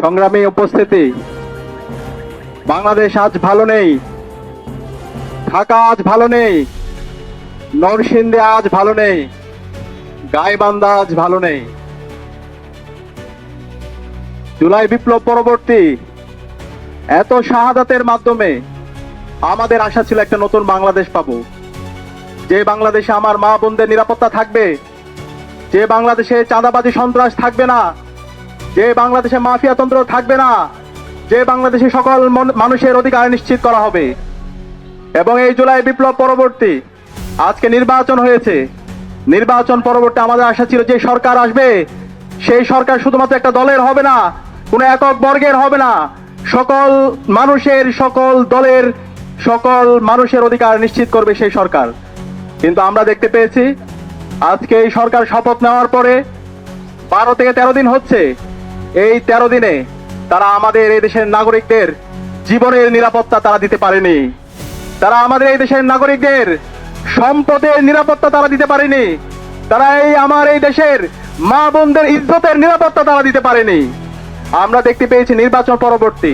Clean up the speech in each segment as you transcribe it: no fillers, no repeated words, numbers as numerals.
সংগ্রামী উপস্থিতি, বাংলাদেশ আজ ভালো নেই, ঢাকা আজ ভালো নেই, নরসিংদী আজ ভালো নেই, গাইবান্ধা আজ ভালো নেই। জুলাই বিপ্লব পরবর্তী এত শাহাদাতের মাধ্যমে আমাদের আশা ছিল একটা নতুন বাংলাদেশ পাবো, যে বাংলাদেশে আমার মা বোনদের নিরাপত্তা থাকবে, যে বাংলাদেশে চাঁদাবাজি সন্ত্রাস থাকবে না, যে বাংলাদেশে মাফিয়াতন্ত্র থাকবে না, যে বাংলাদেশে সকল মানুষের অধিকার নিশ্চিত করা হবে। এবং এই জুলাই বিপ্লব পরবর্তী আজকে নির্বাচন হয়েছে, নির্বাচন পরবর্তী আমাদের আশা ছিল যে সরকার আসবে সেই সরকার শুধুমাত্র একটা দলের হবে না, কোনো একক বর্গের হবে না, সকল মানুষের, সকল দলের, সকল মানুষের অধিকার নিশ্চিত করবে সেই সরকার। কিন্তু আমরা দেখতে পেয়েছি আজকে এই সরকার শপথ নেওয়ার পরে 12 থেকে 13 দিন হচ্ছে, এই 13 দিনে তারা আমাদের এই দেশের নাগরিকদের জীবনের নিরাপত্তা তারা দিতে পারেনি, তারা আমাদের এই দেশের নাগরিকদের সম্পদের নিরাপত্তা তারা দিতে পারেনি, তারা আমার এই দেশের মা বোনদের ইজ্জতের নিরাপত্তা তারা দিতে পারেনি। আমরা দেখতে পেয়েছি নির্বাচন পরবর্তী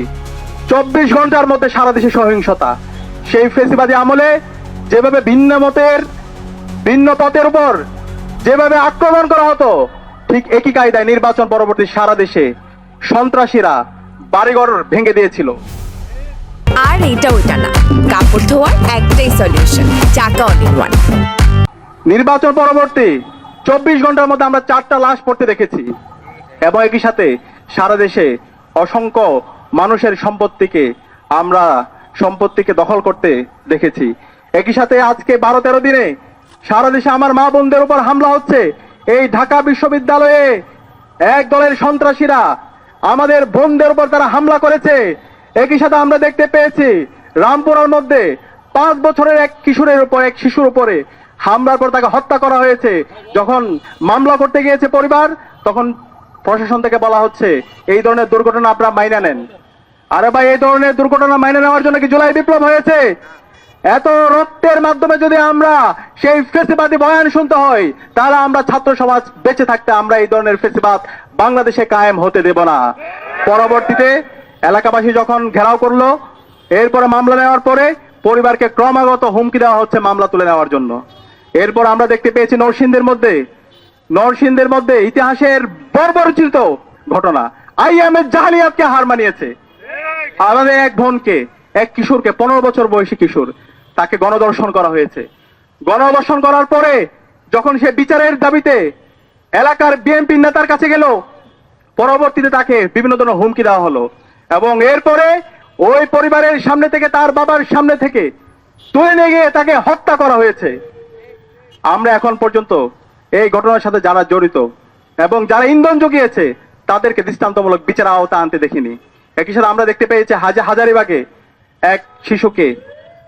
24 ঘন্টার মধ্যে সারা দেশে সহিংসতা। সেই ফেসিবাদী আমলে যেভাবে ভিন্ন মতের, ভিন্ন পথের উপর যেভাবে আক্রমণ করা হতো, ঠিক একই কায়দায় নির্বাচন পরবর্তী সারা দেশে সন্ত্রাসীরা বাড়িঘর ভেঙে দিয়েছিল। আর এটা ওটা না, কাপড় ধোয়ার একটাই সলিউশন, চাকা অল ইন ওয়ান। নির্বাচন পরবর্তী 24 ঘন্টার মধ্যে আমরা 4টা লাশ পড়তে দেখেছি, এবং একই সাথে সারা দেশে অসংখ্য মানুষের সম্পত্তিকে দখল করতে দেখেছি। একই সাথে আজকে 12-13 দিনে সারা দেশে আমার মা বোনদের উপর হামলা হচ্ছে। এই ঢাকা বিশ্ববিদ্যালয়ে এক দলের সন্ত্রাসীরা আমাদের বোনদের উপর তারা হামলা করেছে। একই সাথে আমরা দেখতে পেয়েছি রামপুরার মধ্যে 5 বছরের এক শিশুর উপরে হামলার পর তাকে হত্যা করা হয়েছে। যখন মামলা করতে গিয়েছে পরিবার, তখন প্রশাসন থেকে বলা হচ্ছে এই ধরনের দুর্ঘটনা আপনারা মাইনা নেন। আরে ভাই, এই ধরনের দুর্ঘটনা মাইনে নেওয়ার জন্য কি জুলাই বিপ্লব হয়েছে? এত রক্তের মাধ্যমে যদি আমরা সেই ফেসিবাদী বয়ান শুনতে হয়, তাহলে আমরা ছাত্র সমাজ বেঁচে থাকতে আমরা এই ধরনের ফেসিবাদ বাংলাদেশে কায়েম হতে দেব না। পরবর্তীতে এলাকাবাসী যখন ঘেরাও করলো, এরপরে মামলা নেওয়ার পরে পরিবারকে ক্রমাগত হুমকি দেওয়া হচ্ছে মামলা তুলে নেওয়ার জন্য। এরপর আমরা দেখতে পেয়েছি নরসিংদীর মধ্যে ইতিহাসের বর্বরচিত ঘটনা, আইএমএ জাহালিয়াতকে হার মানিয়েছে। আমাদের এক বোনকে, এক কিশোরকে, 15 বছর বয়সী কিশোর, তাকে গণধর্ষণ করা হয়েছে। গণধর্ষণ করার পরে যখন সে বিচারের দাবিতে এলাকার বিএনপি নেতার কাছে গেল, পরবর্তীতে তাকে বিভিন্ন ধরনের হুমকি দেওয়া হলো, এবং এরপরে ওই পরিবারের সামনে থেকে, তার বাবার সামনে থেকে তুলে নিয়ে গিয়ে তাকে হত্যা করা হয়েছে। আমরা এখন পর্যন্ত এই ঘটনার সাথে যারা জড়িত এবং যারা ইন্ধন জুগিয়েছে তাদেরকে দৃষ্টান্তমূলক বিচার আওতা আনতে দেখিনি। একই সাথে আমরা দেখতে পেয়েছি হাজারিবাগে এক শিশুকে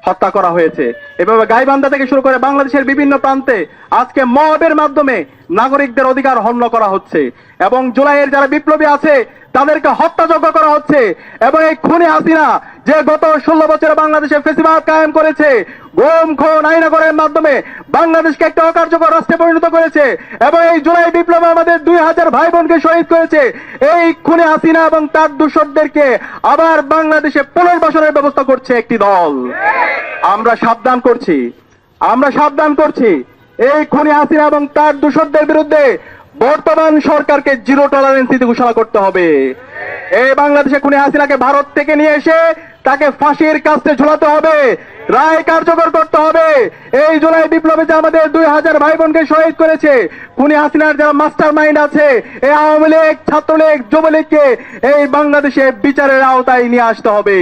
হত্যা করা হয়েছে। এভাবে গাইবান্ধা থেকে শুরু করে বাংলাদেশের বিভিন্ন প্রান্তে আজকে মবের মাধ্যমে নাগরিকদের অধিকার হনন করা হচ্ছে, এবং জুলাইয়ের যারা বিপ্লবী আছে তাদেরকে হত্যাযজ্ঞ করা হচ্ছে। এবং এই খুনি হাসিনা যে গত 16 বছরে বাংলাদেশে ফেসিবাদ কায়েম করেছে, গুম খুন আইনাগরের মাধ্যমে বাংলাদেশকে একটা অকার্যকর রাষ্ট্রে পরিণত করেছে, এবং এই জুলাই বিপ্লবে আমাদের 2000 ভাই বোনকে শহীদ করেছে। এই খুনি হাসিনা এবং তার দূষরদেরকে আবার বাংলাদেশে পুনর্বাসনের ব্যবস্থা করছে একটি দল। আমরা সাবধান করছি এই খুনি হাসিনা এবং তার দূষরদের বিরুদ্ধে বর্তমান সরকারকে জিরো টলারেন্স নীতি ঘোষণা করতে হবে। এই বাংলাদেশে খুনি হাসিনাকে ভারত থেকে নিয়ে এসে তাকে ফাঁসির কাস্টে ঝুলাতে হবে, রায় কার্যকর করতে হবে। এই জুলাই বিপ্লবে যে আমাদের 2000 ভাই বোনকে শহীদ করেছে, খুনি হাসিনার যারা মাস্টার মাইন্ড আছে, এই আওয়ামী লীগ, ছাত্রলীগ, যুবলীগকে এই বাংলাদেশে বিচারের আওতায় নিয়ে আসতে হবে।